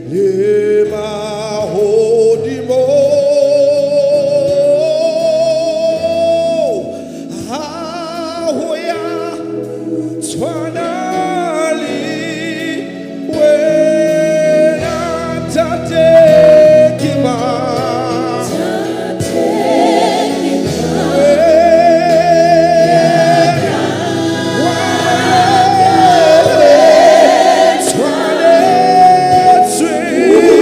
Ema hodimo ahoya twanali wena tatekima Sweet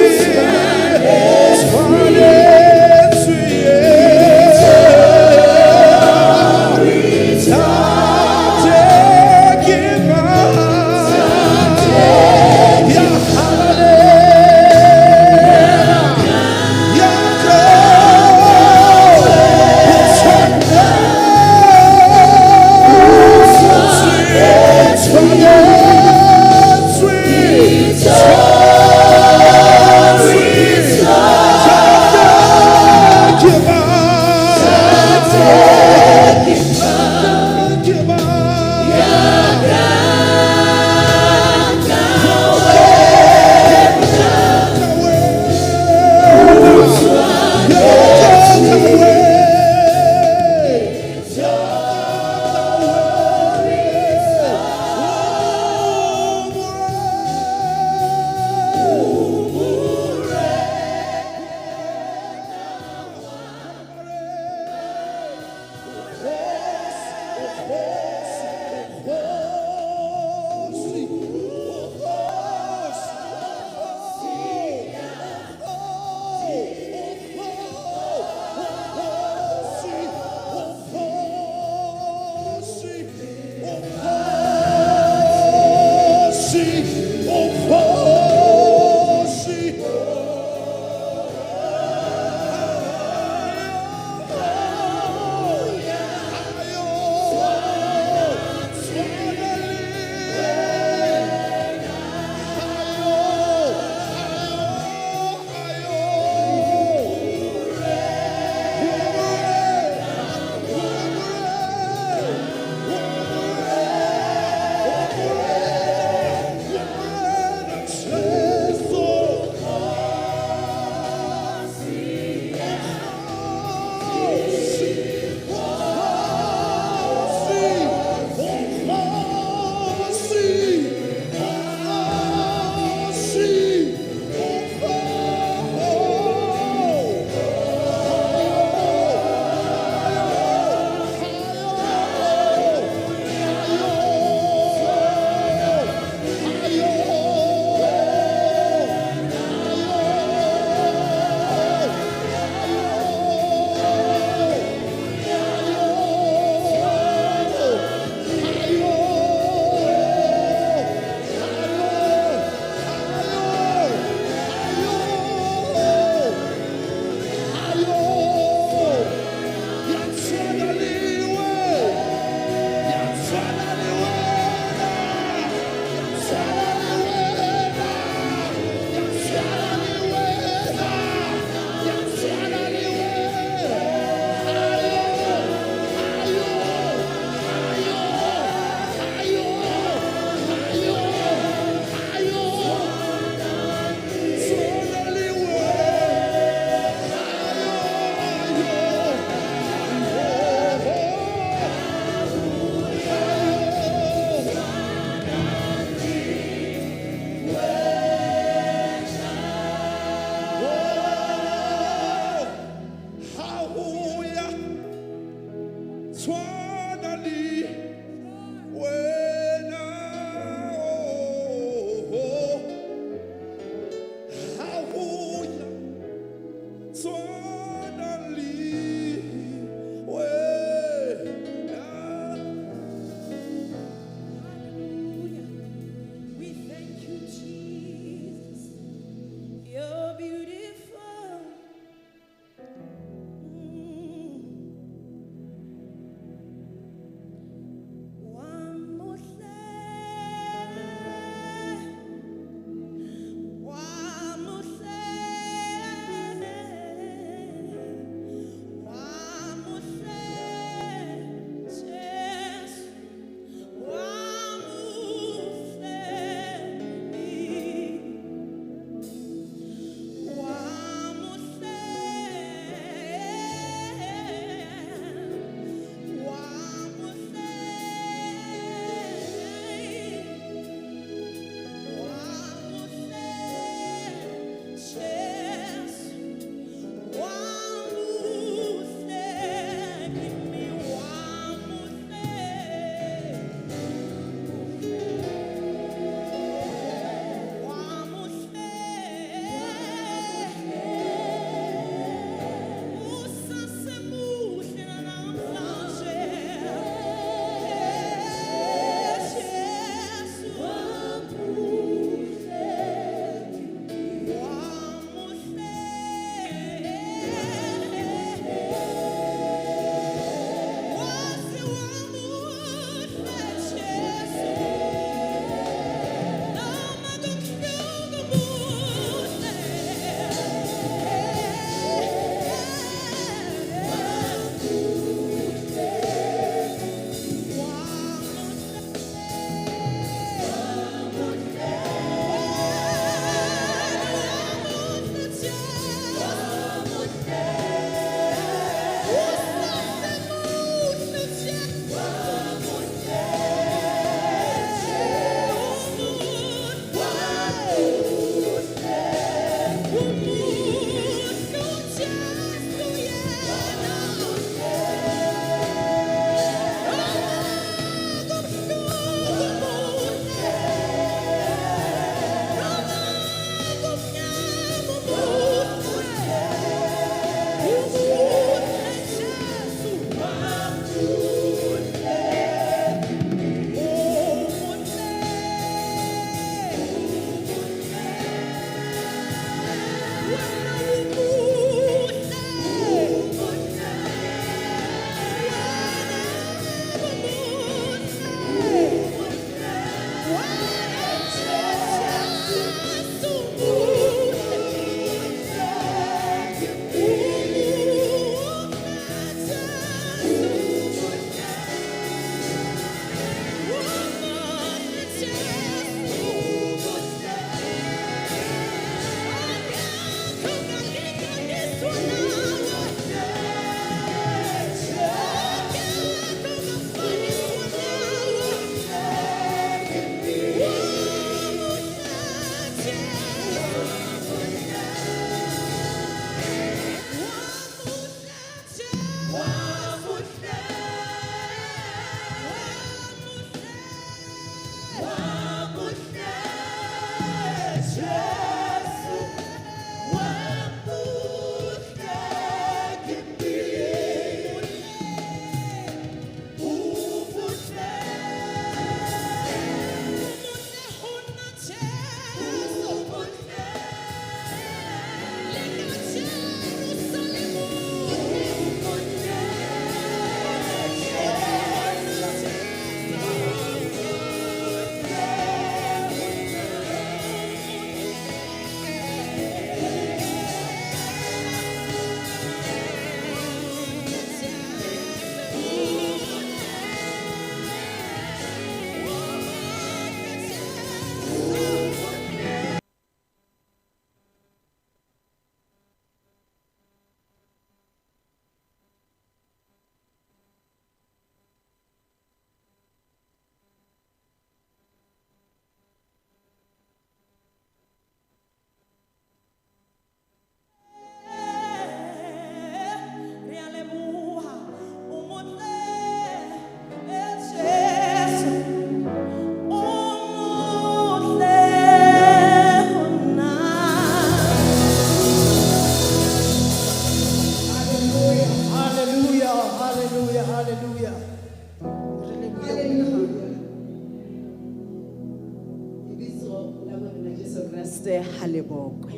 lebokwe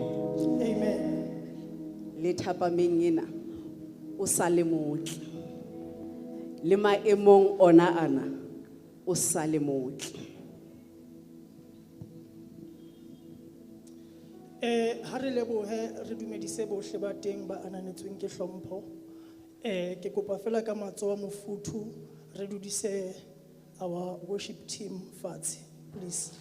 Amen. le thapameng ena o sa le motle le maemong ona ana o sa le motle. Ha re lebohe re dumedise bohle ba teng ba ananetsweng ke hlompho. Ke kopa fela ka matsoho a mofuthu re dudise our worship team fatshe, please.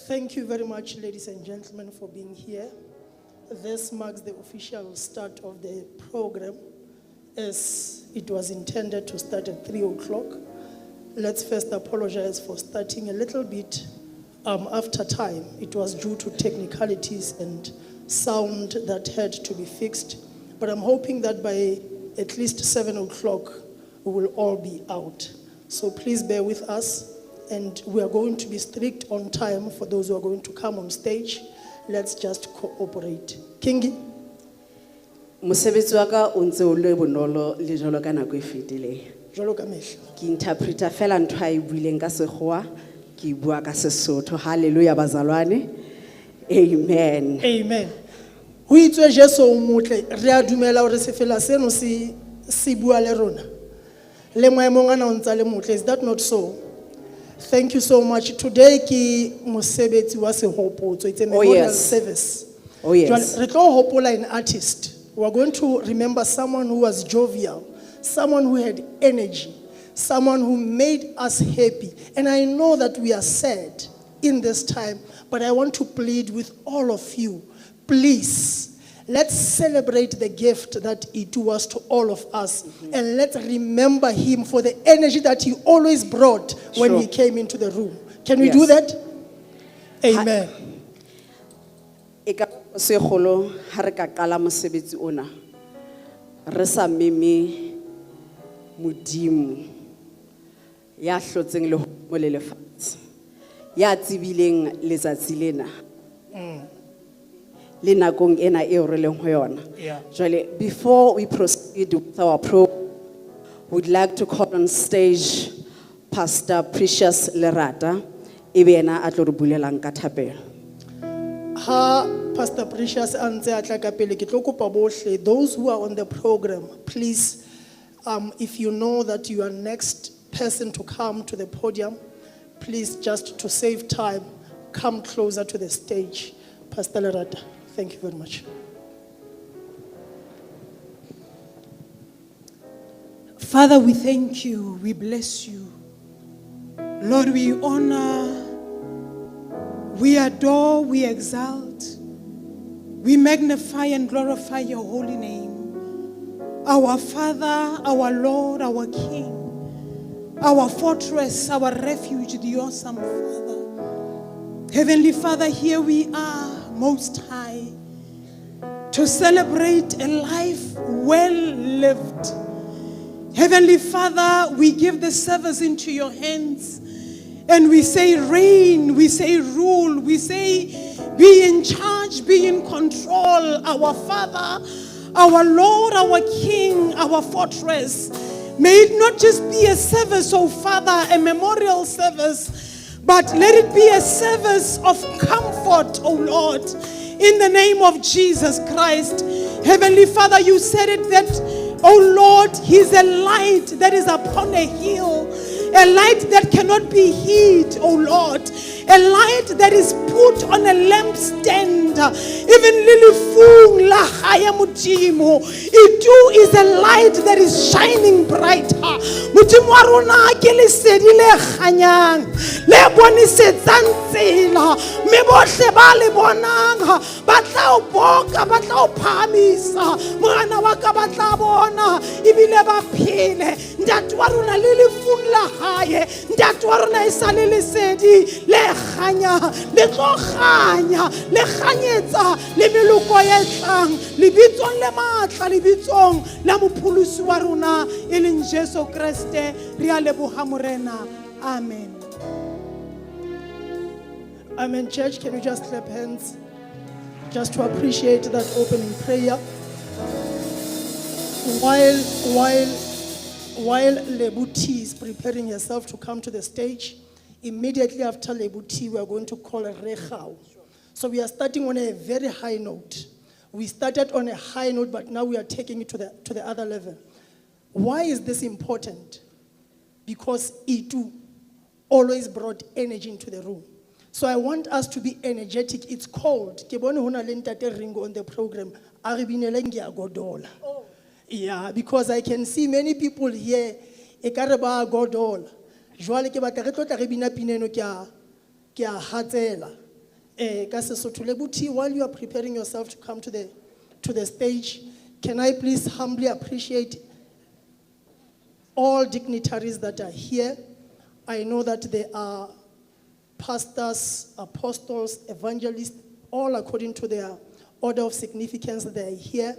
Thank you very much, ladies and gentlemen, for being here. This marks the official start of the program, as it was intended to start at 3 o'clock. Let's first apologize for starting a little bit after time. It was due to technicalities and sound that had to be fixed. But I'm hoping that by at least 7 o'clock, we will all be out. So please bear with us. And we are going to be strict on time for those who are going to come on stage. Let's just cooperate. Kingi? Mosebetsi wa ka o ntse o le bonolo le jalo ka nako e fetileng. Jwalo ka mehla. Ke interpreter fela ntho a e buileng ka Sekgowa ke bua ka Sesotho. Hallelujah bazalwane. Amen. Amen. Ho itswe Jesu o motle re a dumela hore se fela seno se bua le rona. Le maemong ana o ntse le motle. Is that not so? Thank you so much. Today ki mosebetsi wa sehopotso. It's a memorial service. Oh yes. Re tlo hopola an artist. We are going to remember someone who was jovial, someone who had energy, someone who made us happy. And I know that we are sad in this time, but I want to plead with all of you, please, let's celebrate the gift that it was to all of us. And let's remember him for the energy that he always brought when he came into the room. Can we do that? Amen. Eka se kholo ha re ka qala mosebetsi ona re sa meme modimo ya hlotseng le mo le lefatshe ya tsibileng letsatsi lena le nakong ena e re leng ho yona. Jwale before we proceed with our program, we'd like to call on stage Pastor Precious Lerata ebe ena a tlo re bulelang ka thapelo. Ha Pastor Precious antse atla ka pele ke tlo kopa bohle those who are on the program, please, if you know that you are next person to come to the podium, please, just to save time, come closer to the stage. Pastor Lerata, thank you very much. Father, we thank you, we bless you. Lord, we honor, we adore, we exalt, we magnify and glorify your holy name. Our Father, our Lord, our King, our fortress, our refuge, the awesome Father. Heavenly Father, here we are, Most High, to celebrate a life well lived. Heavenly Father, we give the service into your hands. And we say reign, we say rule, we say be in charge, be in control. Our Father, our Lord, our King, our fortress. May it not just be a service, oh Father, a memorial service, but let it be a service of comfort, oh Lord, in the name of Jesus Christ. Heavenly Father, you said it that, oh Lord, he's a light that is upon a hill. A light that cannot be hid, oh Lord. A light that is put on a lampstand. Even Lilifung la haya mutimo. It too is a light that is shining brighter. Mutimo aruna kele sedile khanyang. Le boni setsantsela. Me bohle ba le bonang. Batla o boka, batla o phamisa. Mwana wa ka batla bona. Ibile ba phile. Ndatu aruna Lilifung la haye. Ndatu aruna isale le sedi le khanya le tloganya le khanyetsa le meloko ya tlang le bitsong le matla le bitsong la mopholosi wa rona e leng Jesu Kriste re a leboga morena. Amen. Amen. Church, can we just clap hands just to appreciate that opening prayer? While while Lebuti is preparing herself to come to the stage, immediately after Lebuti, we are going to call Rechau. So we are starting on a very high note. We started on a high note, but now we are taking it to the other level. Why is this important? Because Itu always brought energy into the room. So I want us to be energetic. It's cold. Ke bone ho na le Ntate Ringo on the program. A re binele ngia godola. Yeah, because I can see many people here. Ekare ba godola. Jwale ke batla re tlotla re bina pineno ke a hatsela. Ka Sesotho Lebuti, while you are preparing yourself to come to the stage, can I please humbly appreciate all dignitaries that are here? I know that there are pastors, apostles, evangelists, all according to their order of significance, they are here.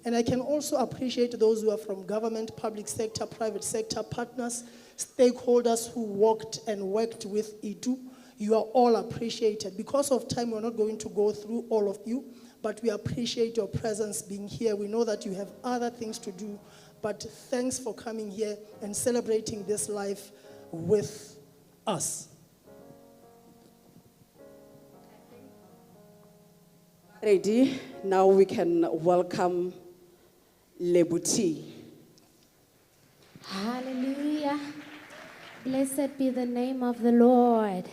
And I can also appreciate those who are from government, public sector, private sector, partners, stakeholders who worked and worked with Itu. You are all appreciated. Because of time, we're not going to go through all of you, but we appreciate your presence being here. We know that you have other things to do, but thanks for coming here and celebrating this life with us. Ready? Now we can welcome Lebuti. Hallelujah. Blessed be the name of the Lord.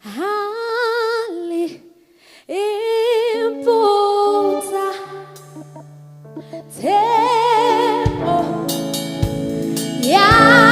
Hallelujah. Ah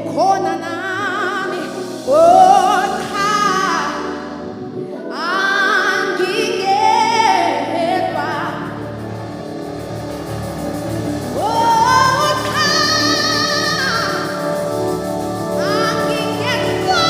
ukhona nami. Oh cha, angingedwa. Oh cha, angingedwa.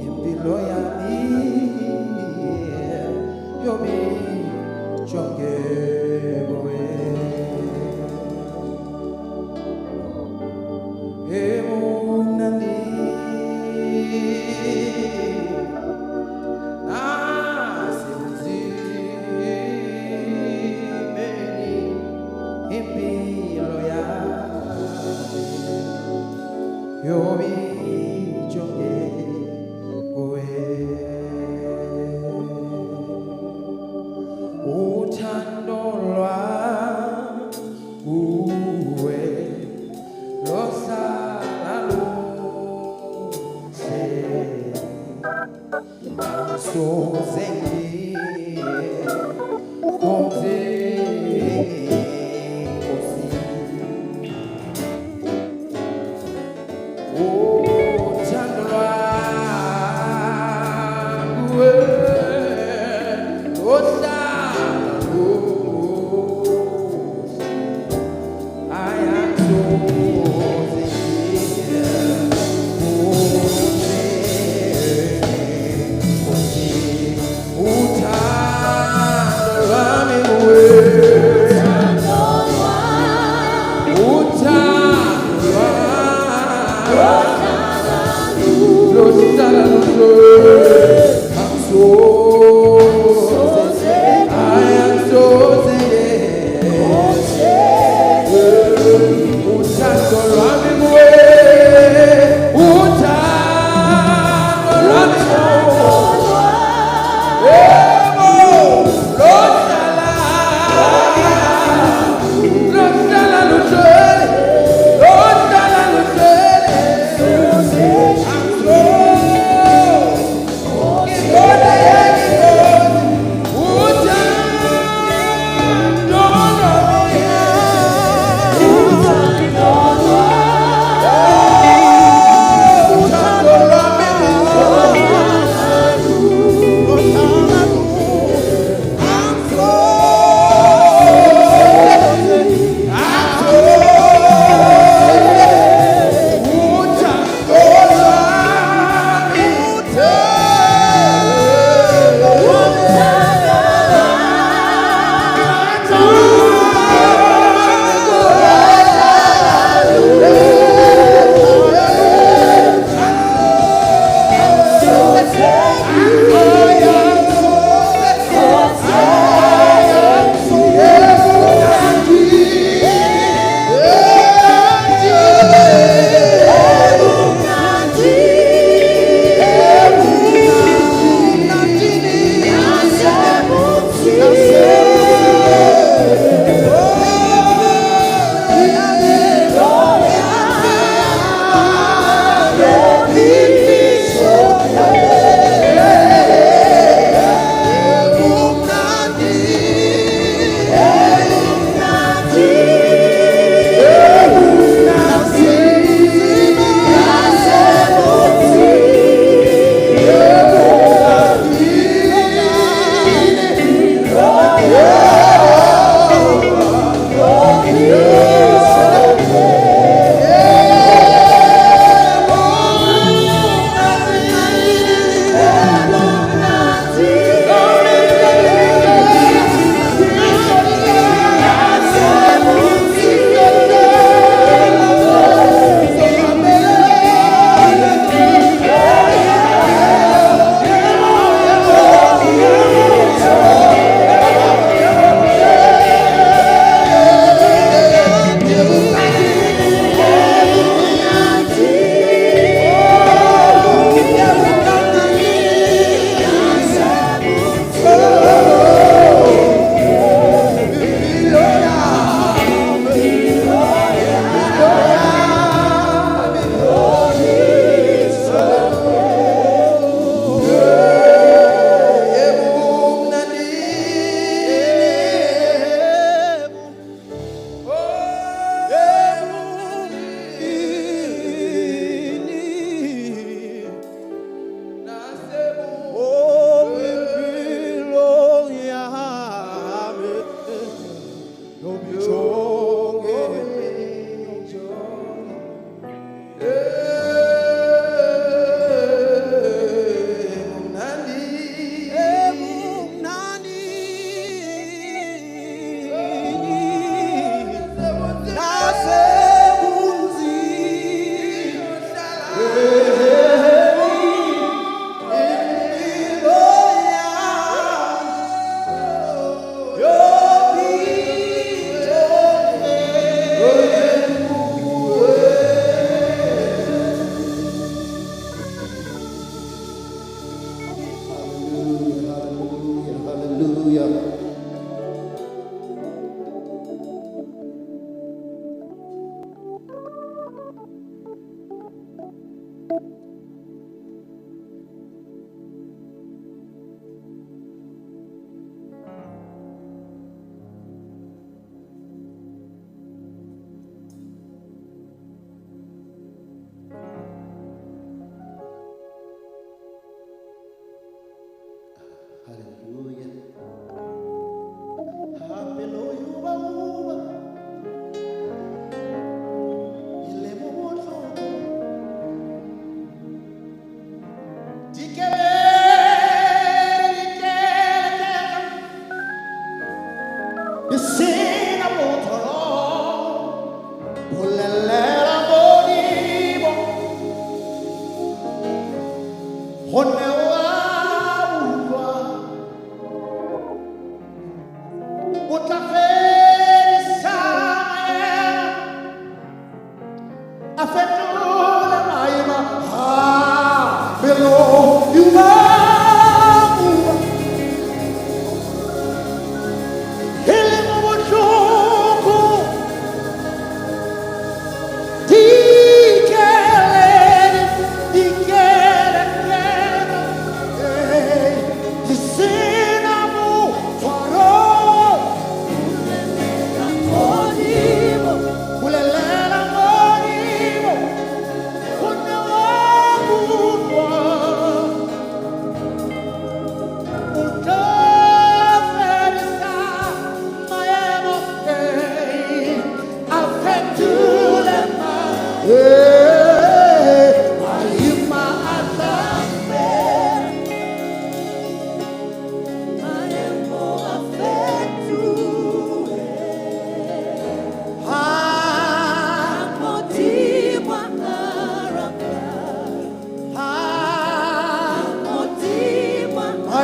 Impilo yami, yomi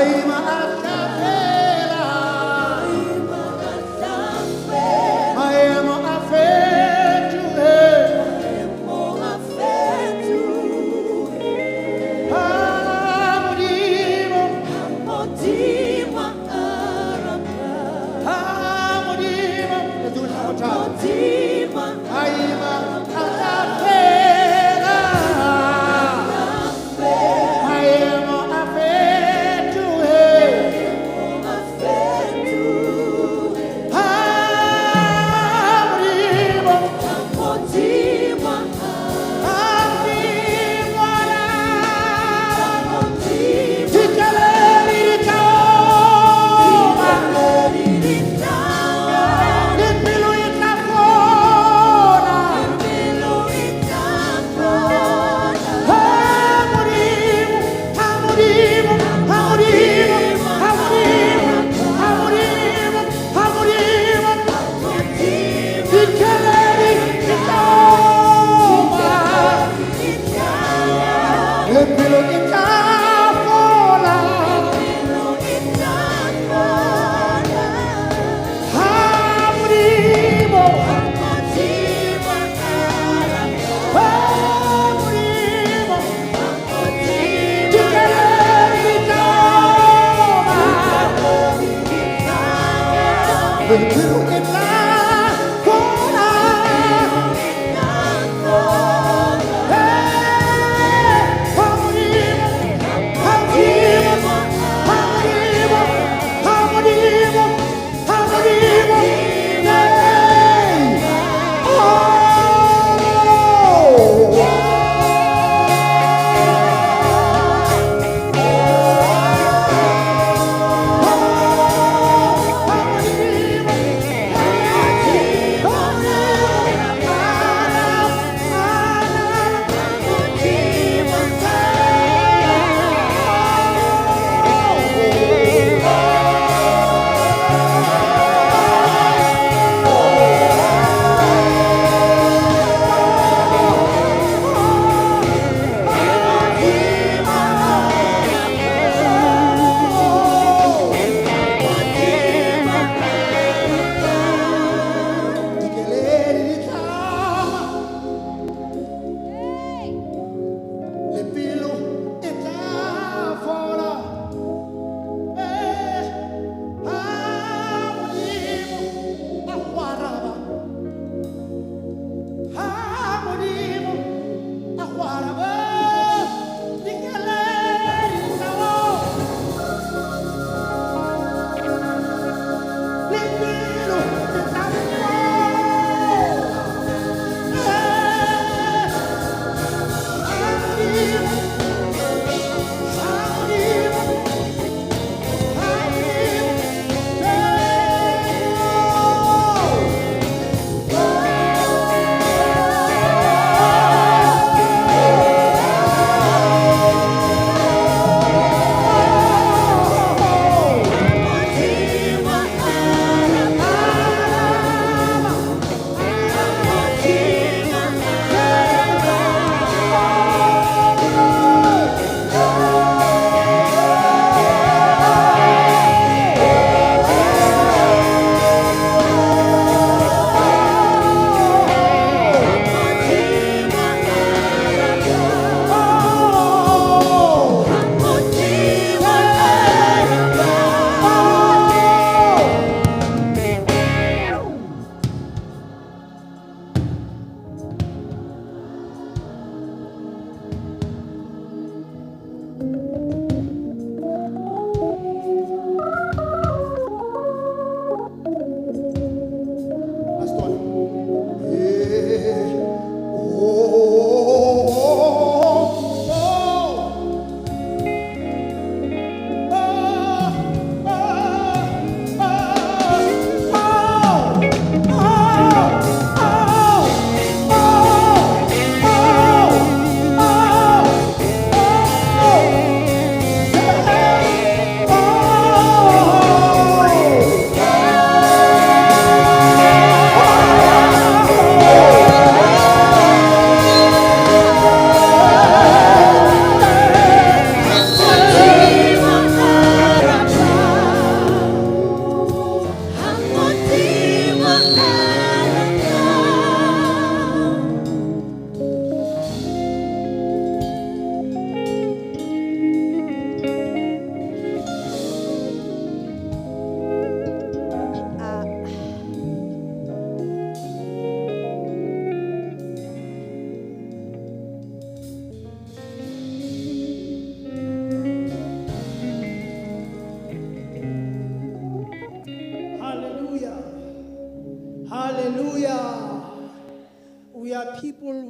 Hamudimo,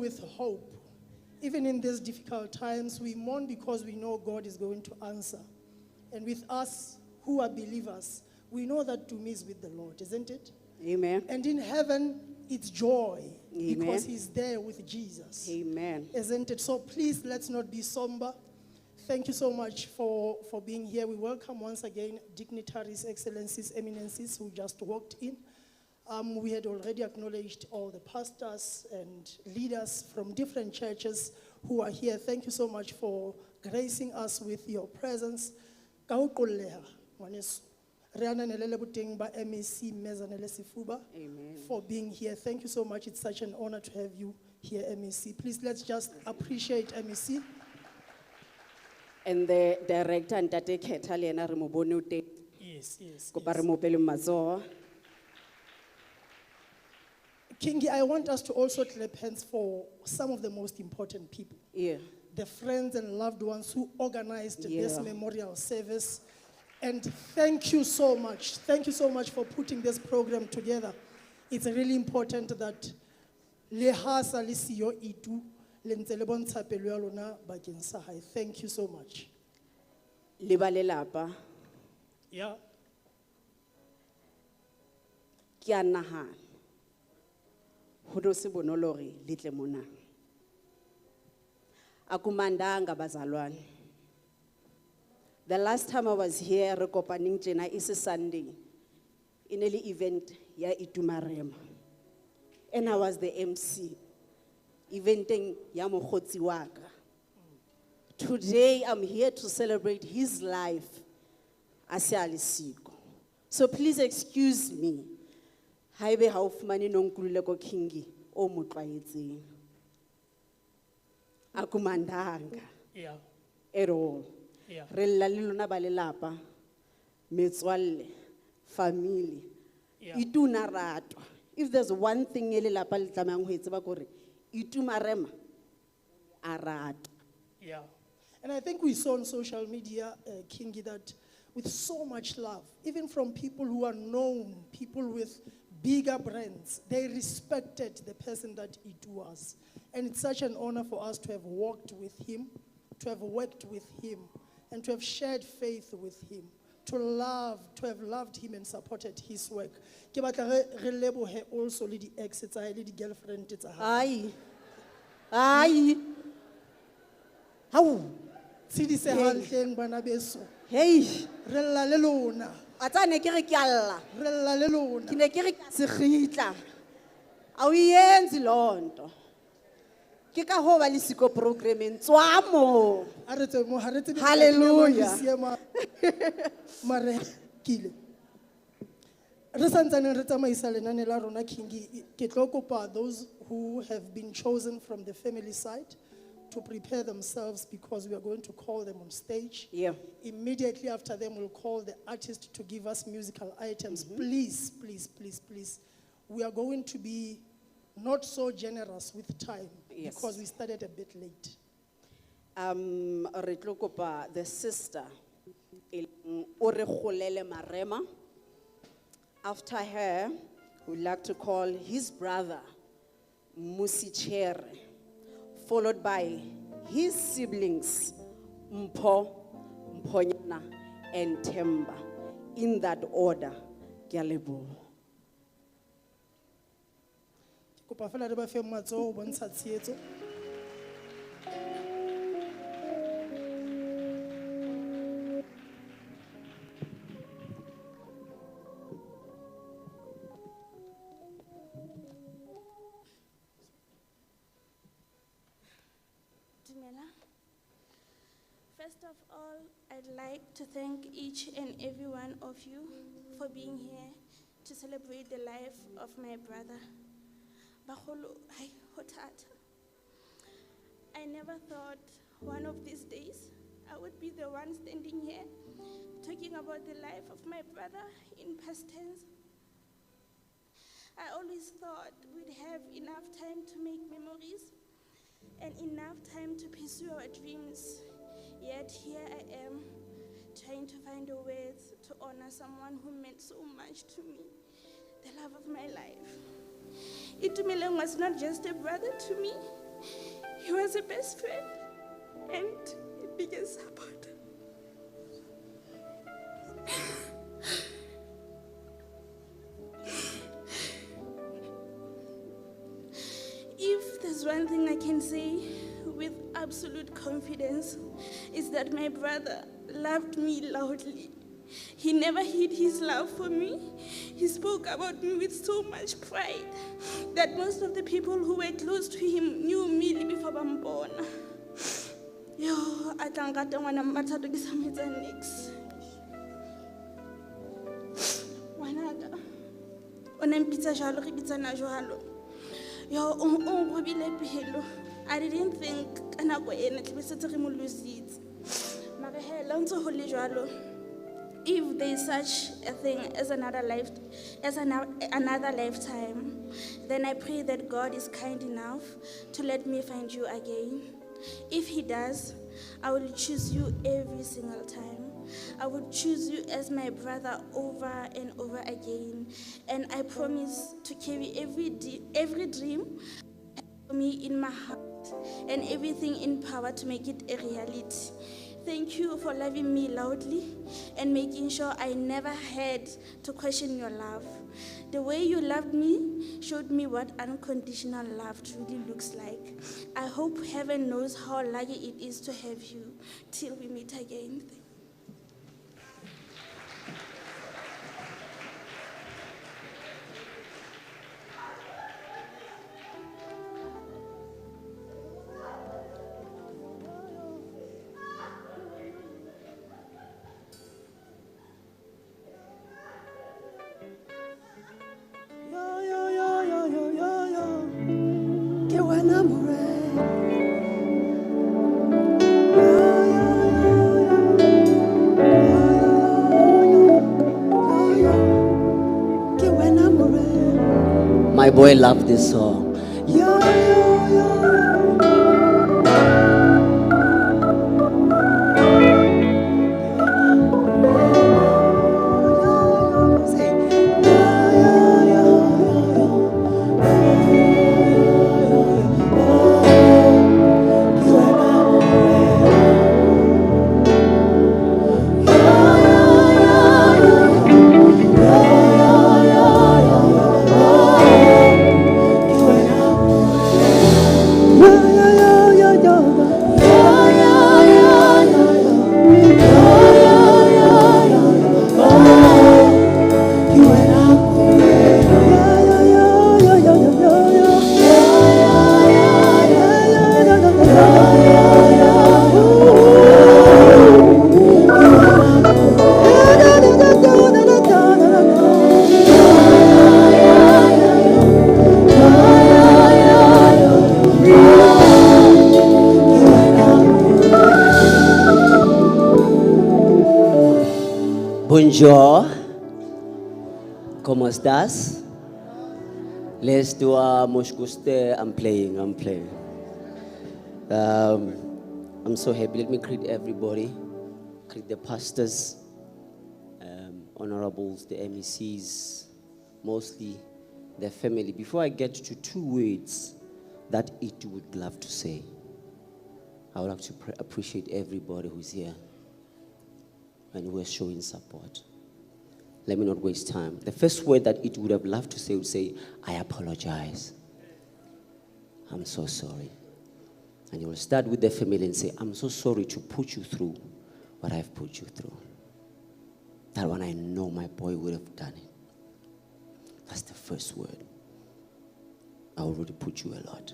with hope. Even in these difficult times, we mourn because we know God is going to answer. And with us who are believers, we know that to me is with the Lord, isn't it? Amen. And in heaven, it's joy Amen. because he's there with Jesus. Amen. Isn't it? So please, let's not be somber. Thank you so much for being here. We welcome once again dignitaries, excellencies, eminences who just walked in. We had already acknowledged all the pastors and leaders from different churches who are here. Thank you so much for gracing us with your presence. Ka ho qolleha, ngwaneso. Re ananelele boteng ba MEC Mmezanele Sifuba Amen. for being here. Thank you so much. It's such an honor to have you here, MEC. Please, let's just appreciate MEC. And the director and Tate Khetha le yena re mo bone o teng. Yes, yes. Kopa re mo pele matsoho. Kingi, I want us to also clap hands for some of the most important people. Yeah. The friends and loved ones who organized this Yeah. memorial service. And thank you so much. Thank you so much for putting this program together. It's really important that le ha sa le siyo itu le ntse le bontsha pelo ya lona bakeng sa hae. Thank you so much. Le ba lelapa Yeah. ke a nahana ho no se bonolo hore le tle mona. Akumandanga bazalwane. The last time I was here, re kopaneng tjena is a Sunday. In an event ya Itumarema. And I was the MC. Eventing ya mokgotsi wa ka. Today I'm here to celebrate his life as a lesiko. So please excuse me. Haebe ha o fumane nonkulule ko Kingi o mo tlwaetseng. Akumandanga Yeah. at all. Yeah. Re lla le lona ba lelapa, metswalle, family. Yeah. Ituna ratwa. If there's one thing e lelapa le tlamehang ho e tseba ke hore Itumarema a ratwa. Yeah. And I think we saw on social media, Kingi, that with so much love, even from people who are known, people with bigger brands, they respected the person that it was. And it's such an honor for us to have walked with him, to have worked with him, and to have shared faith with him, to have loved him and supported his work. Ke batla re lebohe also le di ex tsa hae, le di girlfriend tsa hae. Ai. Hau. Tshedise hantleng bana beso. Hey. Re lla le lona. A tsane ke re ke alla. Re lla le lona. Ke ne ke re ka se gitla. A o yenzi lonto. Ke ka ho ba le siko programming tswa mo. Hallelujah. Mare kile. Re santsane re tsamaisa lenane la rona Kingi. Ke tlo kopa those who have been chosen from the family side to prepare themselves because we are going to call them on stage. Yeah. Immediately after them, we'll call the artist to give us musical items. Please, please, please, please. We are going to be not so generous with time Yes. because we started a bit late. Re tlo kopa the sister o re kgolele Marema. After her, we'd like to call his brother Musichere, followed by his siblings Mpho, Mponyana, and Temba, in that order. Ke a leboha. Ke kopa fela re ba fe matsoho ho bontsha tshehetso. Dumela. First of all, I'd like to thank each and every one of you for being here to celebrate the life of my brother. Bagolo, hai, ho thata. I never thought one of these days I would be the one standing here talking about the life of my brother in past tense. I always thought we'd have enough time to make memories and enough time to pursue our dreams. Yet here I am, trying to find a way to honor someone who meant so much to me, the love of my life. Itumeleng was not just a brother to me, He was a best friend and a biggest supporter. If there's one thing I can say with absolute confidence, is that my brother loved me loudly. He never hid his love for me. He spoke about me with so much pride that most of the people who were close to him knew me before Bambona. Yo, I can't get one of my next. Wanaga. Onem pizza jalo, pizza na jalo. Yo, I didn't think anako ena tlebesetse re mo lositse. Mara hela ntse ho le jalo. If there is such a thing as another lifetime, then I pray that God is kind enough to let me find you again. If He does, I will choose you every single time. I will choose you as my brother over and over again. And I promise to carry every dream for me in my heart and everything in power to make it a reality. Thank you for loving me loudly and making sure I never had to question your love. The way you loved me showed me what unconditional love truly looks like. I hope heaven knows how lucky it is to have you. Till we meet again. My boy loved this song. Bonjour. ¿Cómo estás? Let's do a Moshkuste. I'm playing. I'm so happy. Let me greet everybody. Greet the pastors, honorables, the MECs, mostly their family. Before I get to two words that it would love to say, I would like to appreciate everybody who's here and who is showing support. Let me not waste time. The first word that it would have loved to say would say, I apologize. I'm so sorry. And you will start with the family and say, I'm so sorry to put you through what I've put you through. That one I know my boy would have done it. That's the first word. I already put you a lot.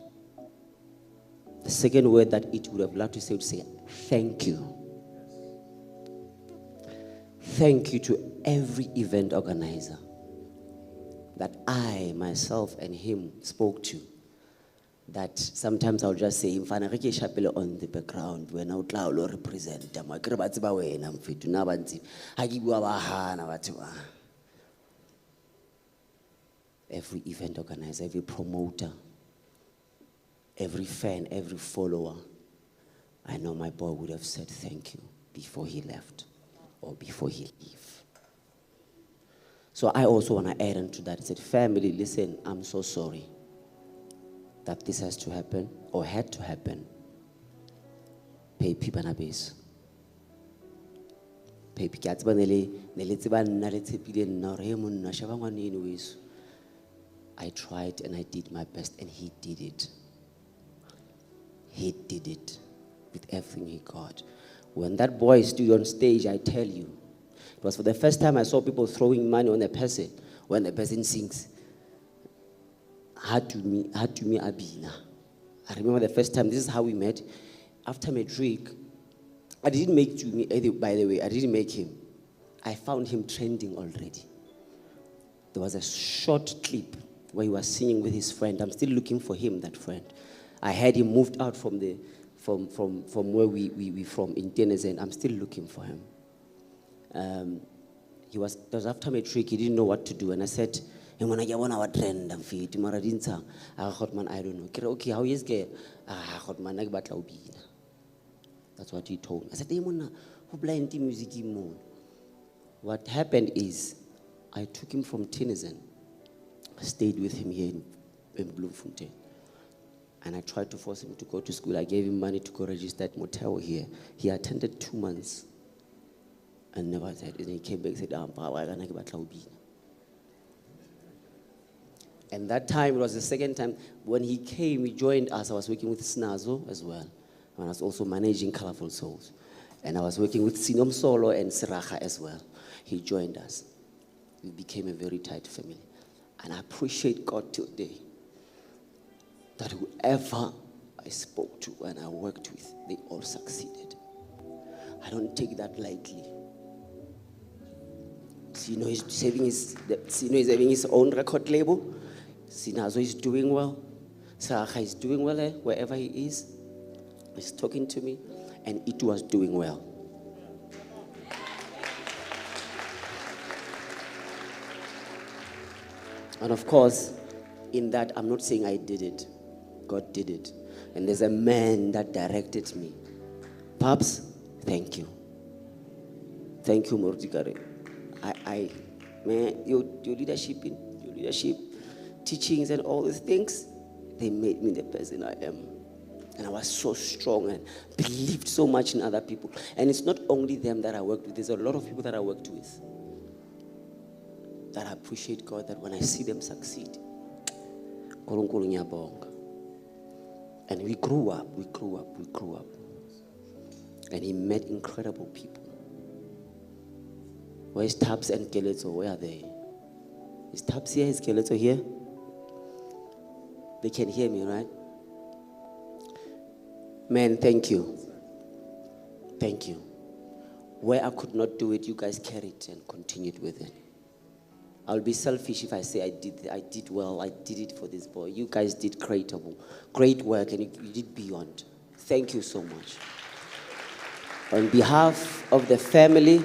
The second word that it would have loved to say would say, thank you. Thank you to every event organizer that I, myself, and him spoke to. That sometimes I'll just say, on the background, when I'll represent them. Every event organizer, every promoter, every fan, every follower, I know my boy would have said thank you before he left or before he left. So I also want to add on to that. I said, family, listen, I'm so sorry. that this has to happen or had to happen. Pepi Banabes. Pepi Katsbanele, Nelitziban Nalitipide Noremun Nashavan anyways. I tried and I did my best, and he did it. He did it with everything he got. When that boy stood on stage, I tell you, it was for the first time I saw people throwing money on a person when the person sings. Had to me Abina. I remember the first time, this is how we met. After matric, I didn't make Jumi, by the way, I didn't make him. I found him trending already. There was a short clip where he was singing with his friend. I'm still looking for him, that friend. I had him moved out from where we from in Tennessee. I'm still looking for him. It was after matric, he didn't know what to do. And I said, "Hey, when I get one hour trend, I'm fit. I thought, man, I don't know. Okay, how is it? I thought, man, that's what he told me. I said, "Hey, man, who blind music more?" What happened is, I took him from Tennessee. I stayed with him here in Bloemfontein. And I tried to force him to go to school. I gave him money to go register at motel here. He attended 2 months and never said. And he came back and said, and that time, it was the second time, when he came, he joined us. I was working with Snazo as well. And I was also managing Colorful Souls. And I was working with Sinom Solo and Siracha as well. He joined us. We became a very tight family. And I appreciate God today that whoever I spoke to and I worked with, they all succeeded. I don't take that lightly. Sino is having his own record label. Sinazo is doing well. Saracha is doing well wherever he is. He's talking to me, and it was doing well. And of course, in that, I'm not saying I did it. God did it. And there's a man that directed me. Paps, thank you. Thank you, Mordigare. Man, your leadership, teachings and all these things, they made me the person I am. And I was so strong and believed so much in other people. And it's not only them that I worked with. There's a lot of people that I worked with that I appreciate God, that when I see them succeed, and we grew up. And he met incredible people. Where's Tabs and Keleto? Where are they? Is Tabs here? Is Keleto here? They can hear me, right? Man, thank you. Thank you. Where I could not do it, you guys carried and continued with it. I'll be selfish if I say I did well, I did it for this boy. You guys did great work, and you did beyond. Thank you so much. On behalf of the family,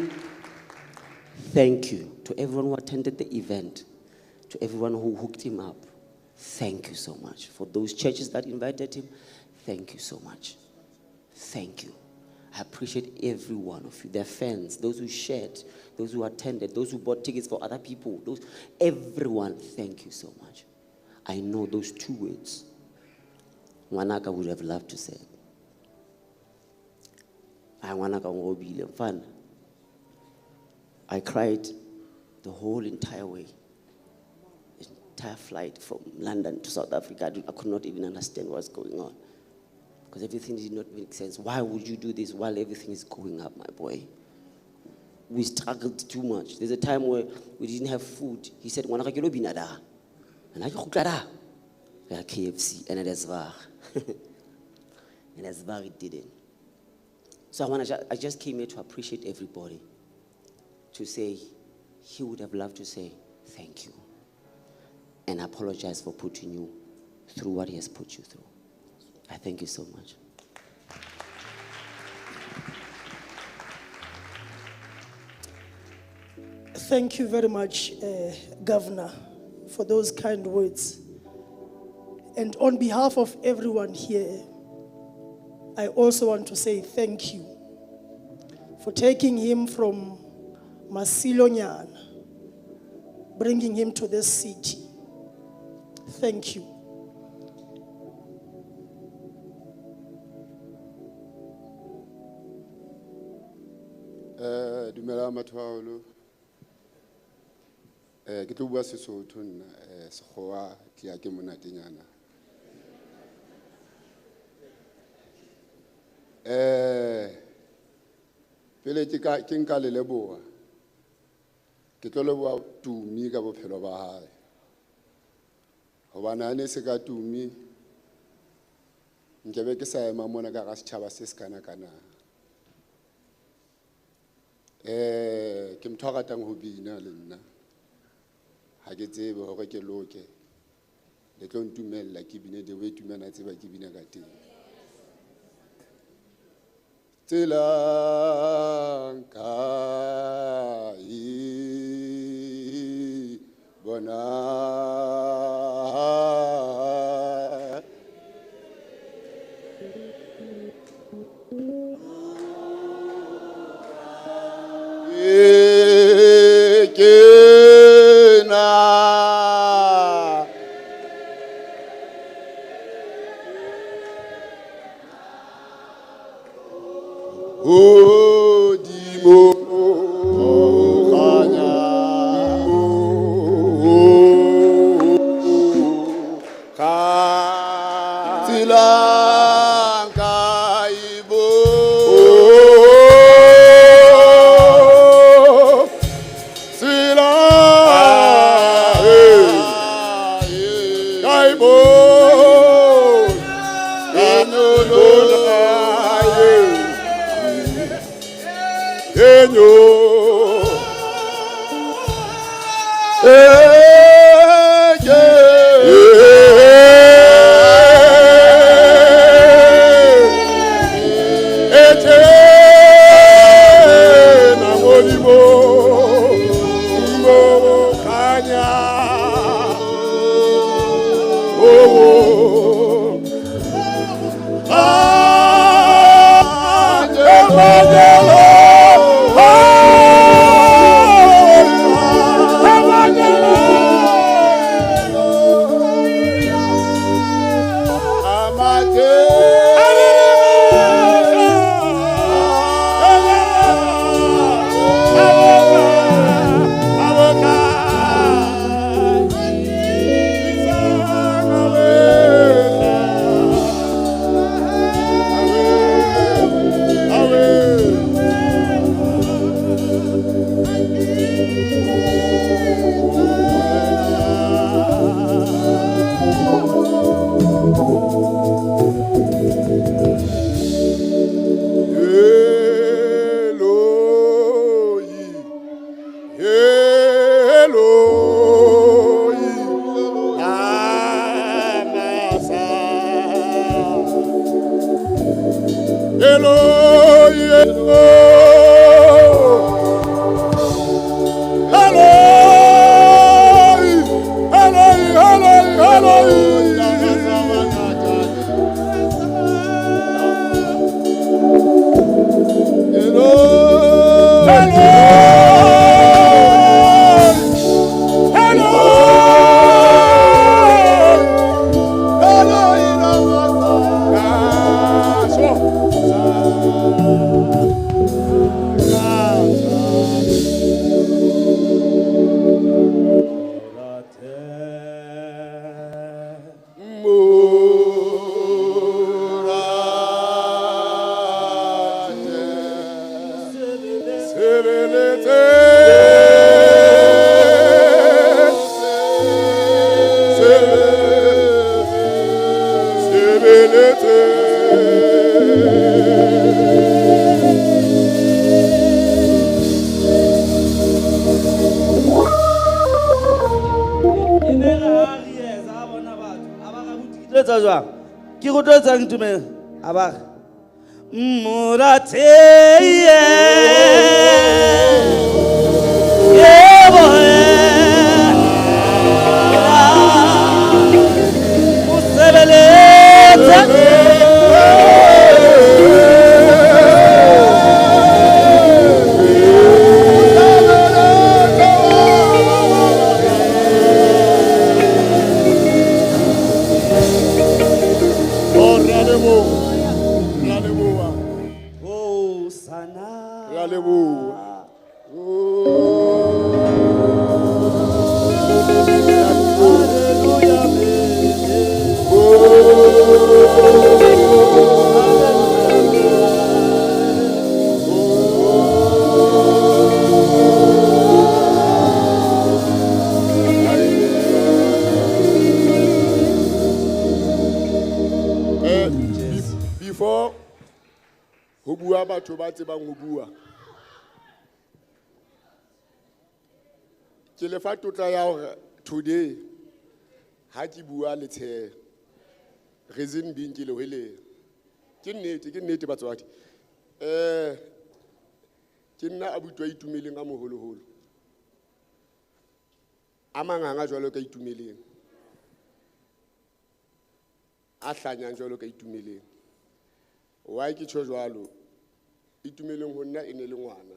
thank you to everyone who attended the event, to everyone who hooked him up. Thank you so much. For those churches that invited him, thank you so much. Thank you. I appreciate every one of you, their fans, those who shared, those who attended, those who bought tickets for other people, everyone, thank you so much. I know those 2 words, Wanaka would have loved to say. I cried the whole entire way, entire flight from London to South Africa. I could not even understand what's going on, because everything did not make sense. Why would you do this while everything is going up, my boy? We struggled too much. There's a time where we didn't have food. He said, "Wanaka kilo binada," and I go KFC, and it is var, and as var it didn't. So I just came here to appreciate everybody, to say he would have loved to say thank you and apologize for putting you through what he has put you through. I thank you so much. Thank you very much, Governor, for those kind words. And on behalf of everyone here, I also want to say thank you for taking him from Masilonyan, bringing him to this city. Thank you. Dumela Mathwaolo. Ke tlo bua Sesotho nna, Sekgowa ke ya ke monatenyana. Pele ke nka le leboha. Ke tlo leboha Tumi ka bophelo ba hae. Hobane ha ne se ka Tumi, nkebe ke sa ema mona ka ga setjhaba se se kana-kana. Ke motho a ratang ho bina le nna. Ha ke tsebe hore ke loke. Le tlo ntumella ke bine de we tumana tseba ke bina ka teng. Tselankai bona Kena Odimo Kanya Kaibo Ki rotloetsang tumelo a ba Murate Before ho bua batho ba tsebang ho bua, ke le fa tlotla ya hore today ha ke bua le tshe reason being ke le hwele ke nnete batswadi ke nna abutwa itumeleng a moholoholo a manganga jwalo ka itumeleng a hlanyang jwalo ka itumeleng why ke tjho jwalo itumeleng ho nna e ne le ngwana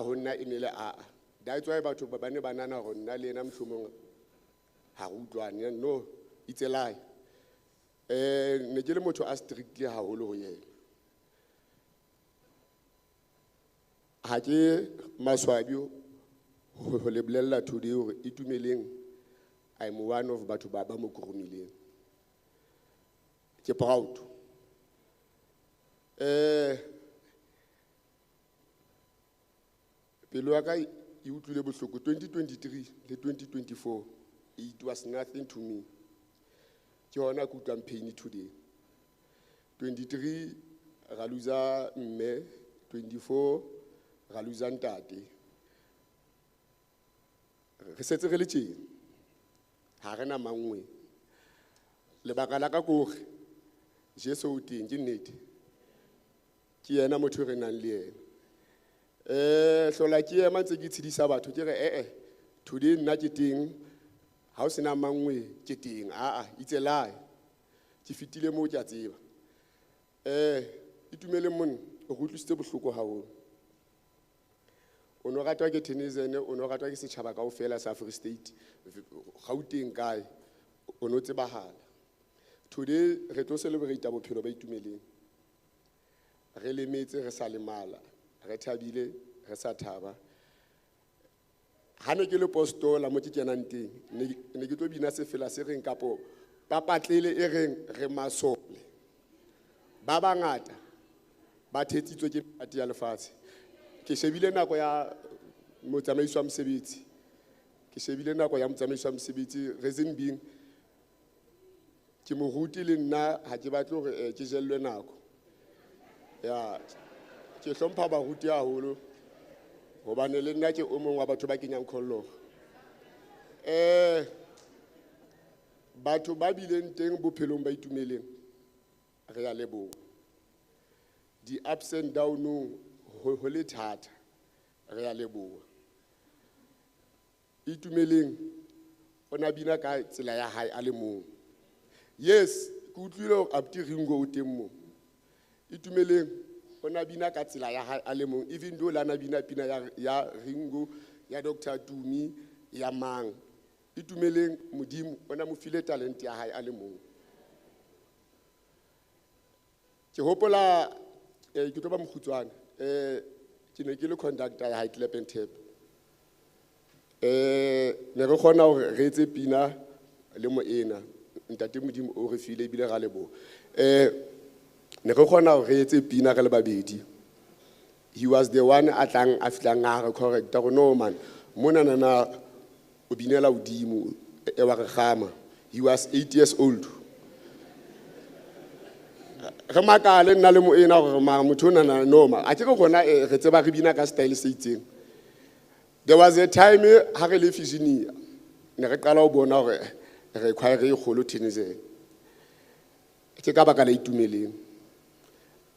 ho nna e ne le that's why batho ba bane ba nana hore nna le ena mhlomong ha re utlwane no it's a lie ne ke le motho a strictly haholo ho yena ha ke maswabi ho le bolella today hore itumeleng I'm one of batho ba mo kurumileng ke proud pelo ya ka e utlwile bohloko 2023 le 2024 it was nothing to me ke hona ke utlwang pain today 23 ra loser mme 24 ra loser ntate re setse re le tjena ha rena mangwe lebaka la ka kore Jesu o teng ke nnete ke yena motho re nang le yena hlola ke ema ntse ke tshedisa batho ke re today nna ke teng ha o sena mangwe ke teng it's a lie ke fitile mo ke a tseba itumele monna o utlwisitse bohloko haholo o no ratwa ke Tenizene o no ratwa ke setjhaba kaofela sa Free State Gauteng kae o no tsebahala today re tlo celebrate bophelo ba itumeleng re lemetse re sa lemala re thabile re sa thaba ha ne ke le postola mo ke kenang teng ne ke tlo bina se fela se reng kapo papatlele e reng re masole ba bangata ba thetsitswe ke pati ya lefatshe ke shebile nako ya motsamaiso wa mosebetsi reason being ke mo ruti le nna ha ke batle hore ke jellwe nako ke hlompha ba ruti haholo hobane le nna ke o mong wa batho ba kenyang khollo batho ba bileng teng bophelong ba itumeleng re ya leboha di ups and down ho le thata re ya leboha itumeleng ona bina ka tsela ya hae a le mong yes ke utlwile hore Abuti Ringo o teng mo itumeleng ona bina ka tsela ya hae a le mong even though lana bina pina ya Ringo ya Dr. Tumi ya mang itumeleng modimo ona mo file talent ya hae a le mong ke hopola ke tlo ba mokhutswana ke ne ke le conductor ya High Clap and Tap ne re khona hore re etse pina le mo ena ntate modimo o re file bile ga lebo ne re khona hore re etse pina re le babedi he was the one a tlang a fitlang a re correct go no man mona na o binela udimo e wa re gama he was 8 years old re makale nna le mo ena gore ma motho nana noma a ke go gona re tseba re bina ka style se itseng there was a time ha re le Virginia ne re qala ho bona hore re khwae re kholo Tenizene ke ka baka la itumeleng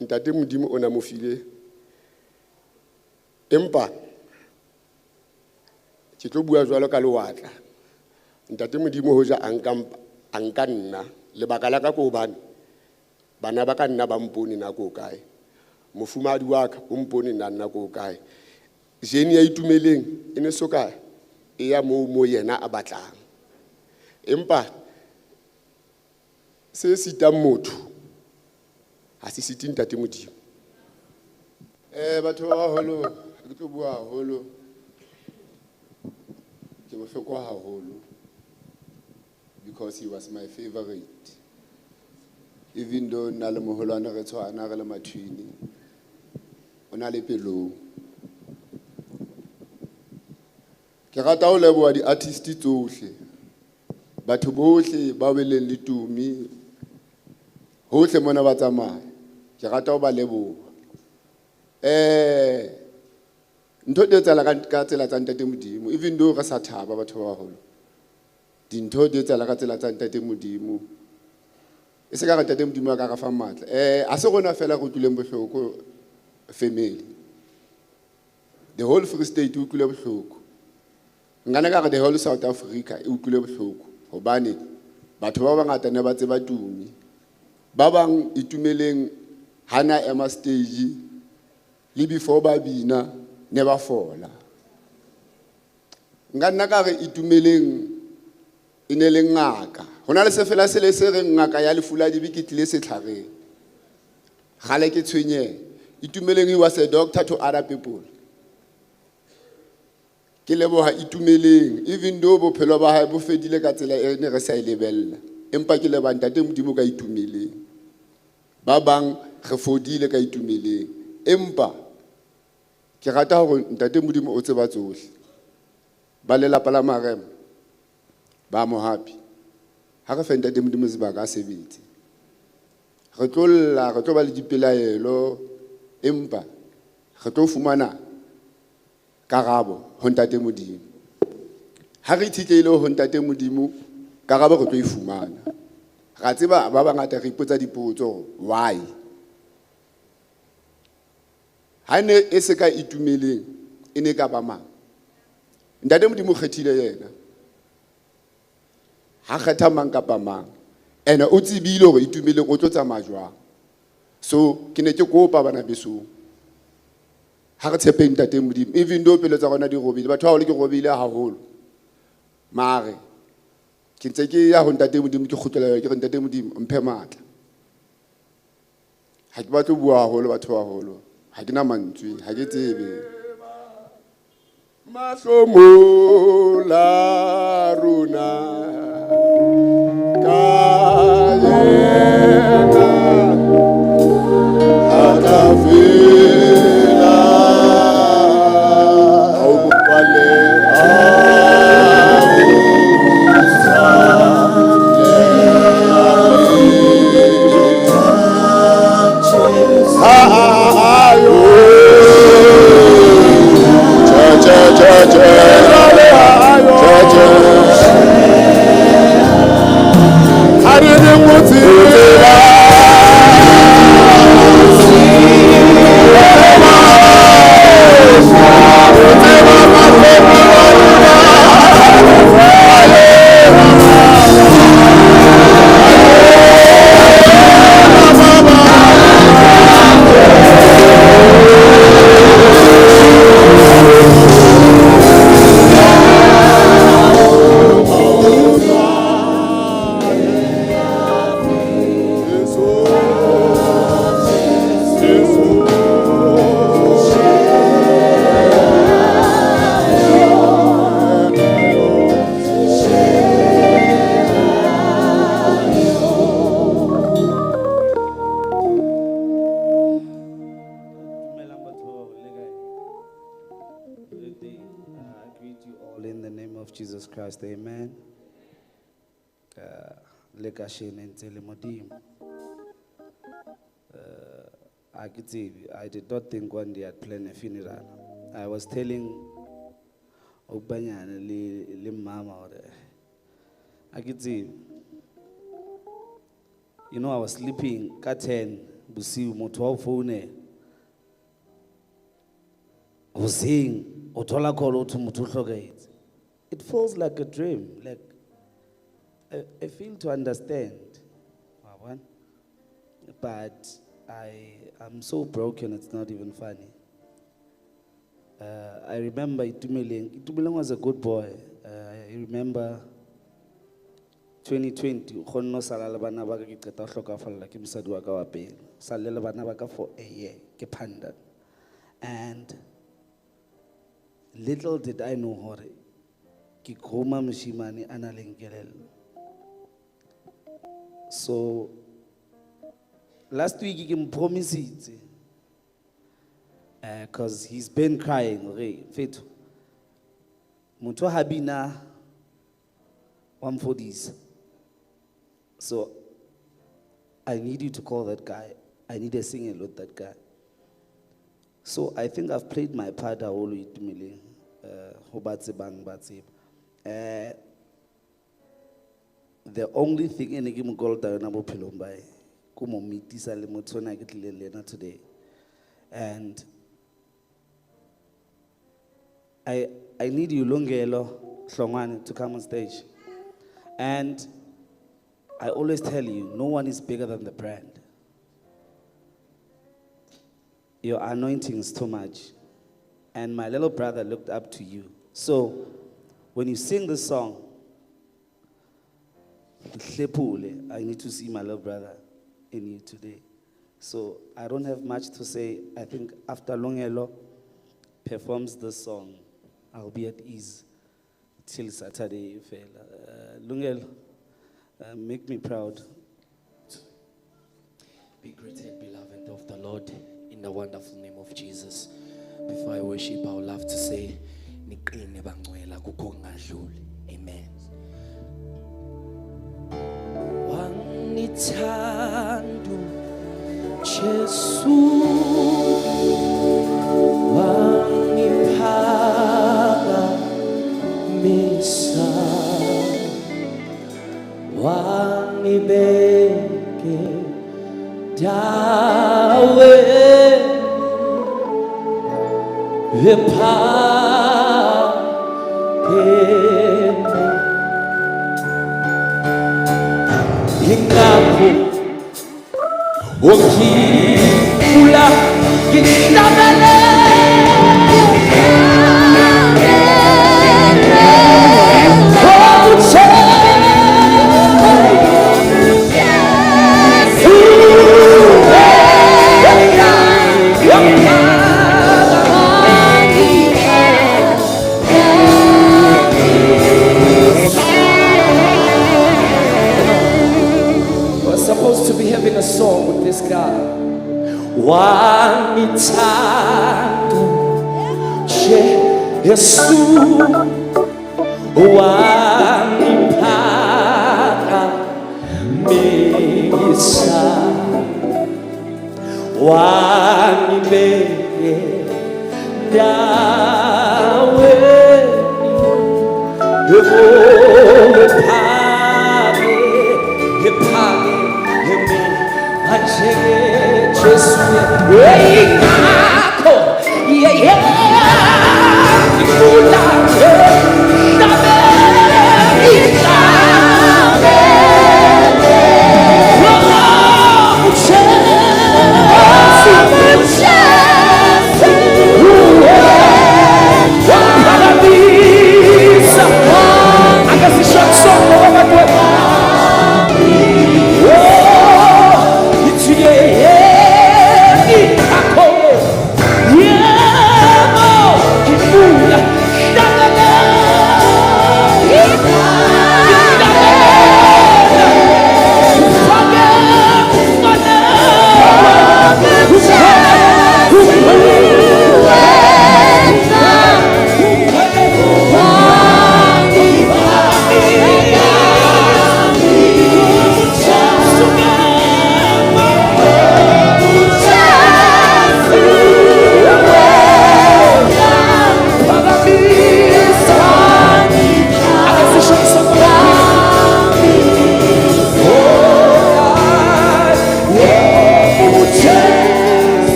ntate modimo ona mo file empa ke tlo bua jwalo ka lewatla ntate modimo ho ja anka nna le baka la ka ko bana bana ba ka nna ba mpone na ko kae mofumadi wa ka o mpone nna ko kae jeni ya itumeleng ene soka e ya mo yena a batlang empa se sitang motho ha se siting ntate modimo batho ba holo ke tlo bua holo bohloko haholo because he was my favorite. Even though na le moholwana re tshwana re le mathwini, o na le pelong. Ke rata ho leboha di-artist tsohle, batho bohle ba beleng le tumi, hohle mona ba tsamaya. Ke rata ho ba leboha. Ntho di etsahala ka tsela tsa Ntate Modimo, even though re sa thaba batho ba baholo. Dintho di etsahala ka tsela tsa Ntate Modimo. E se ka re Ntate Modimo a ka re fa matla. A se rona fela re utlwileng bohloko family. The whole Free State e utlwile bohloko. Ngane ka re the whole South Africa e utlwile bohloko. Hobane batho ba bangata ne ba tseba tumi. Ba bang itumeleng hana ema stage le before ba bina ne ba fola. Ngana ka re itumeleng ine le ngaka. Hona le sefela se le se re ngaka ya lefu la dibi ke tlile setlhareng. Gale ke tshwenye. Itumeleng he was a doctor to other people. Ke leboha itumeleng even though bophelo ba hae bo fedile ka tsela e ne re sa lebella. Empa ke leba Ntate Modimo ka itumeleng. Ba bang re fodile ka itumeleng. Empa ke rata hore Ntate Modimo o tseba tsohle. Ba lelapa la Marema ba mo happy. Ha re fa Ntate Modimo sebaka a sebetse. Re tlo ba le dipelaelo empa re tlo fumana karabo ho Ntate Modimo. Ha re ithikele ho Ntate Modimo karabo re tlo e fumana. Ra tseba ba bangata re ipotsa dipotso why. Ha ne e se ka itumeleng e ne ka ba mang. Ntate Modimo kgethile yena. Ha kgetha mang kapa mang. Ene o tsebile hore itumeleng o tlo tsamaya jwang. So ke ne ke kopa bana beso. Ha re tshepe Ntate Modimo even though pelo tsa rona di robile. Batho ba hole ke robile haholo. Mare ke ntse ke ya ho Ntate Modimo ke kgutlela ke re Ntate Modimo mphe matla. Ha ke batlo bua haholo batho ba haholo. Ha ke na mantswe, ha ke tsebe. Mahlomo la rona ka yena atafela au bopale Jesus Christ, amen. I did not think one day I'd plan a funeral. I was telling Obanyana li mama you know, I was sleeping at 10 busiu motho phone o sing o thola call to motho hloketse. It feels like a dream, like I feel to understand. But I'm so broken, it's not even funny. I remember Itumeleng was a good boy. I remember 2020, khonno sala le bana ba ke qeta hlokafalla ke mosadi wa ka wa pele. Sala le bana ba ka for a year ke panda. And little did I know hore ki groma moshimane a nang le kelello. So last week he promised it, because he's been crying. Okay, Fetu. Muto habina 140s. So I need you to call that guy. I need a singing with that guy. So I think I've played my part. The only thing in the game gold today. And I need you, Lungelo Hlongwane, to come on stage. And I always tell you, no one is bigger than the brand. Your anointing is too much. And my little brother looked up to you. So when you sing this song, I need to see my little brother in you today. So I don't have much to say. I think after Lungelo performs this song, I'll be at ease till Saturday. Lungelo, make me proud. Be greeted, beloved of the Lord, in the wonderful name of Jesus. Before I worship, I would love to say, Niqine bangcwela kukho kungadluli. Amen. Wangithanda Jesu, wangiphakamisa, wangibeke dawe ephakeme, ingapho ongifula ngihlabele We're supposed to be having a song with this guy. Wangithanda Jesu, wangiphakamisa, wangibeke dawe Jesu,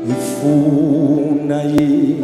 ifuna inhliziyo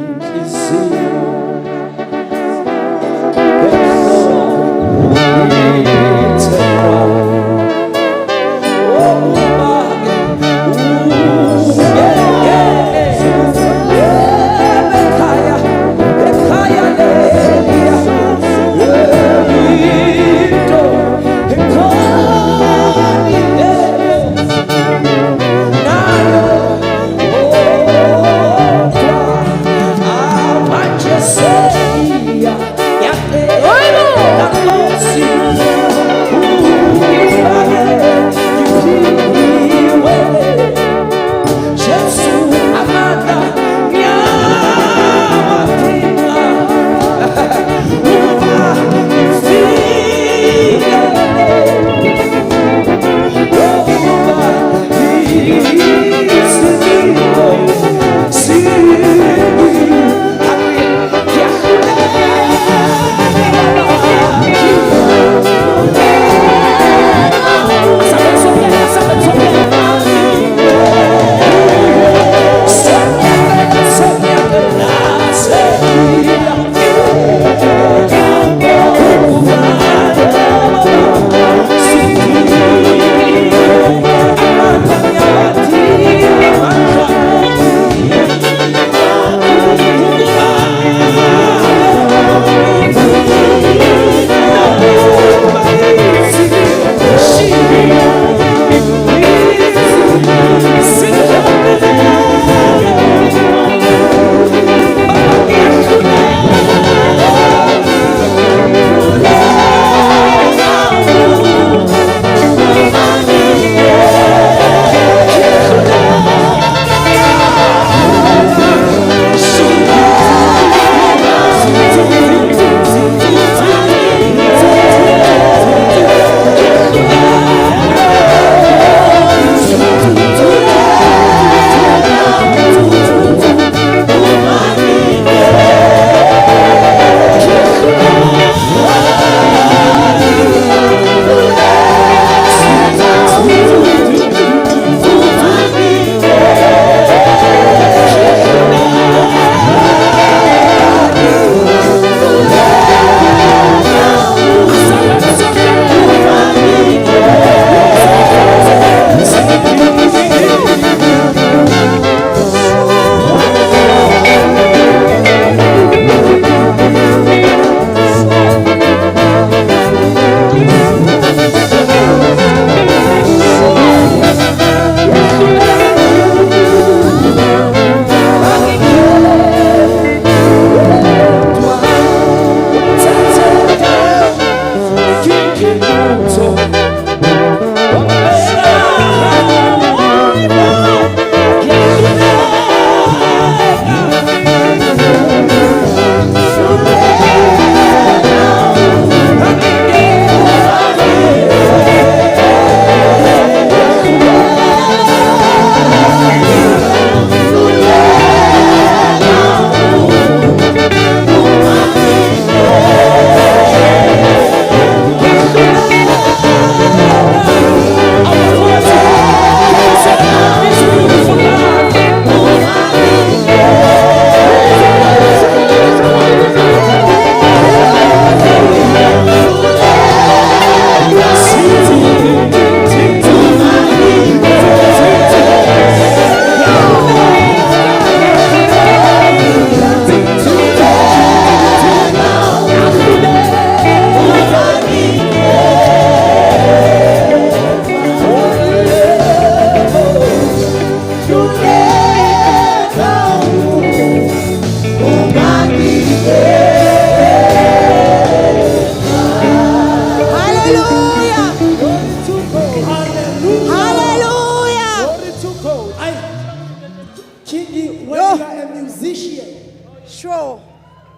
Sure,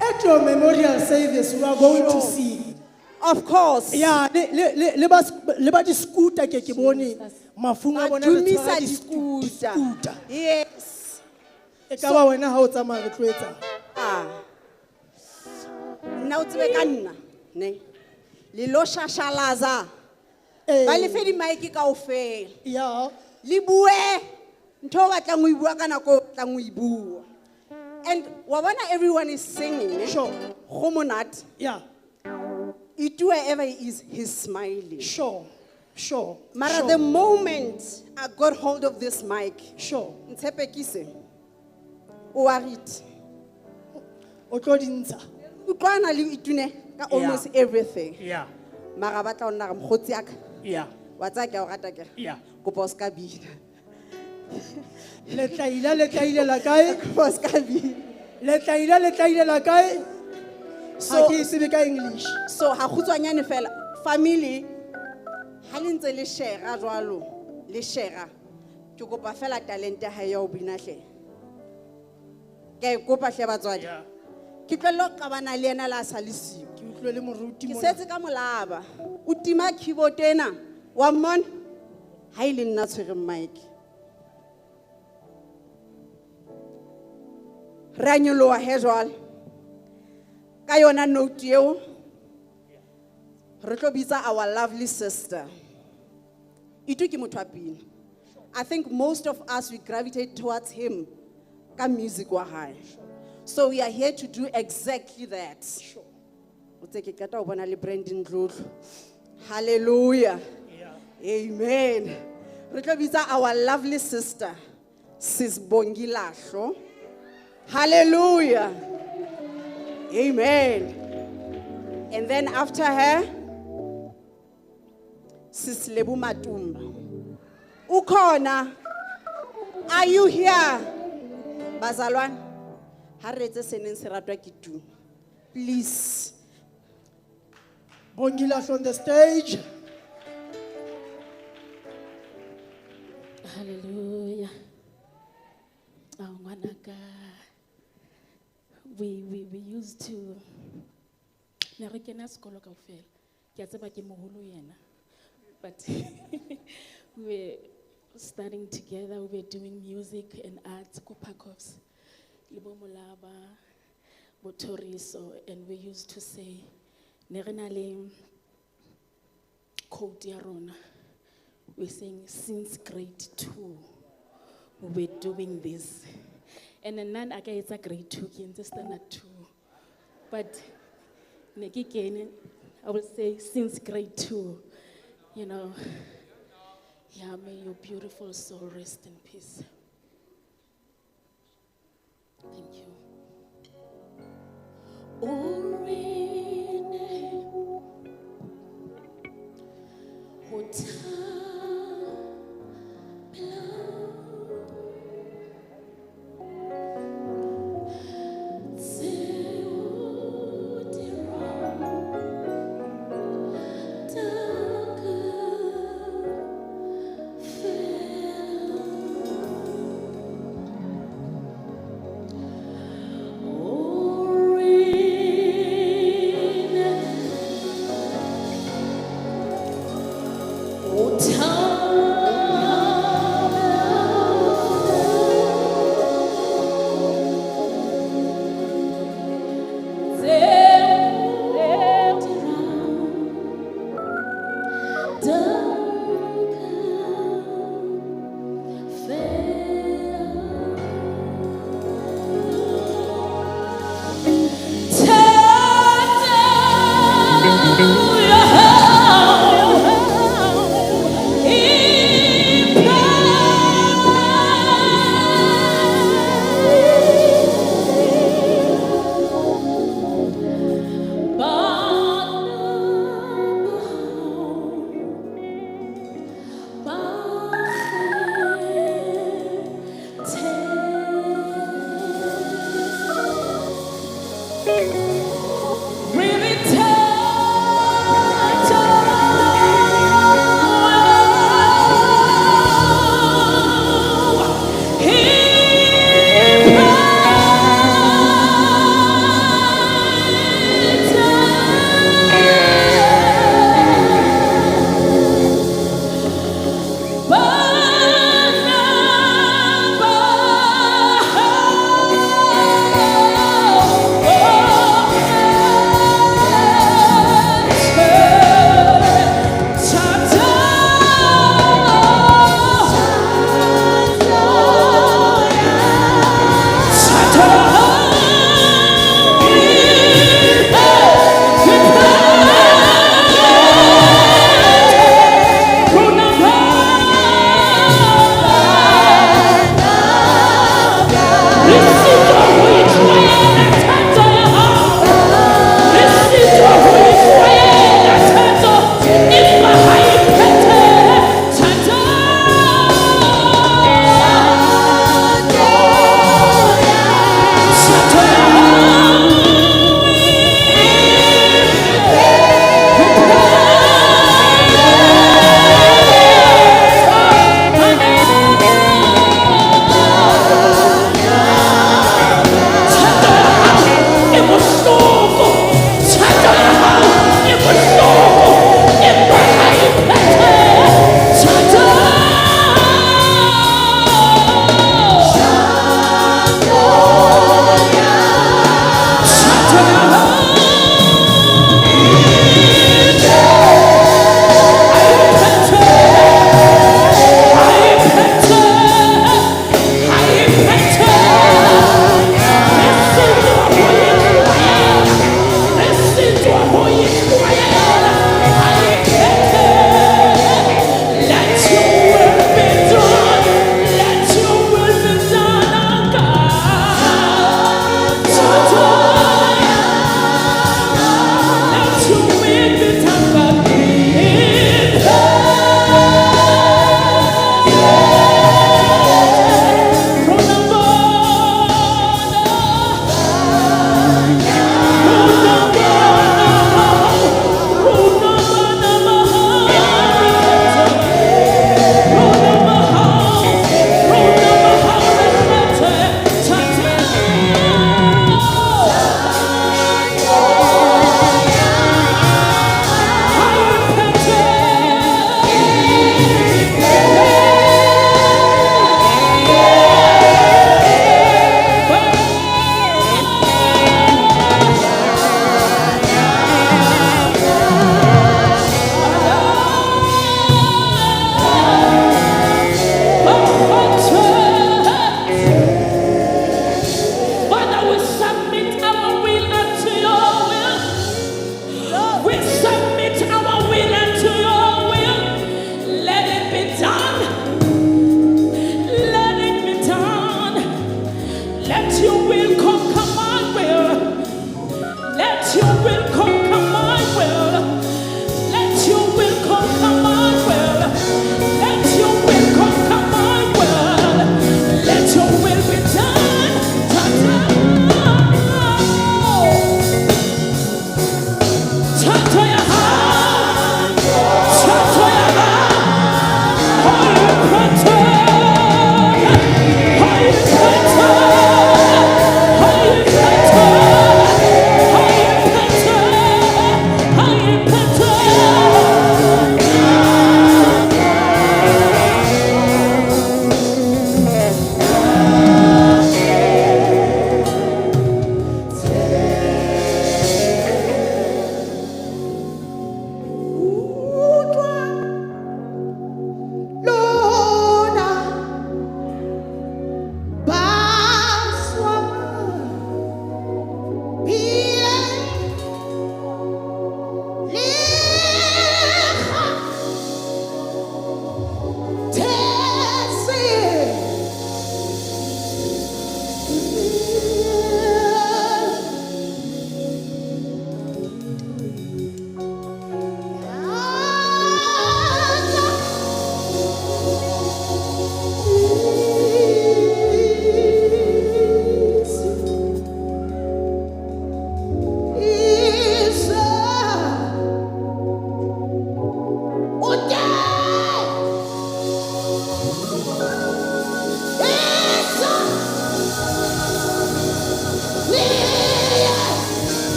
At your memorial service, we are going to Sure. see. of course. Yeah, le ba di-scooter ke bone mafunga a bona re Badumisa tshwara di-scooter. di-scooter. Yes. E ka ba wena ha o tsamaya re tlo etsang? Ah. Nna o tsebe ka nna, ne. Le lo shashalaza. Ba le fe di-mic kaofela. Yeah. Le bue ntho o batlang ho e bua ka nako o batlang ho e bua. And wa bona everyone is singing. Sure. Go monate. Yeah. It wherever he is, he's smiling. Sure. Sure. Mara Sure. the moment I got hold of this mic, Sure. ntshepekise. O a it. O tlo di ntsha. Utlwana le itune ka almost Yeah. everything. Yeah. Mara batla o nna re mokgotsi aka. Yeah. Wa tsaya ke a o rata ke. Yeah. Kopa o ska bina. Le tlaile la kae? Kopa o ska bina. Le tlaile la kae? So- Ha ke tsebe ka English. So ha khutswanyane fela family ha le ntse le share jwalo le share ke kopa fela talent ya hae ya o bina hle. Ke a kopa hle batswadi. Yeah. Ke tlelo qabana le yena la sa le siyo. Ke utlwe le moruti Ke mona. setse ka molaba. O tima keyboard ena. Wa mmona? Ha ile nna tshwere mic. Ra nyoloha he jwale. Ka yona note eo re tlo bitsa our lovely sister. Itu ke motho a pina. I think most of us we gravitate towards him ka music wa hae. So we are here to do exactly that. O tse ke qeta ho bona le Brandon Dludlu. Hallelujah. Amen. Re tlo bitsa our lovely sister Sis Bongilahlo. Hallelujah. Amen. And then after her, Sis Lebu Matumba. Ukona, are you here? Bazalwan, ha re etse seneng se ratwa ke tu. Please. Bongilas on the stage. Hallelujah. Oh, Manaka. We used to. But we were studying together, we were doing music and arts, Kopakovs, Libo Mulaba, Botoriso, and we used to say, Nerenale Kotiarona. We're saying since grade 2, we were doing this. And then nan it's a grade 2, standard 2. But I will say since grade 2, you know, yeah, may your beautiful soul rest in peace. Thank you.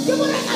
ke morena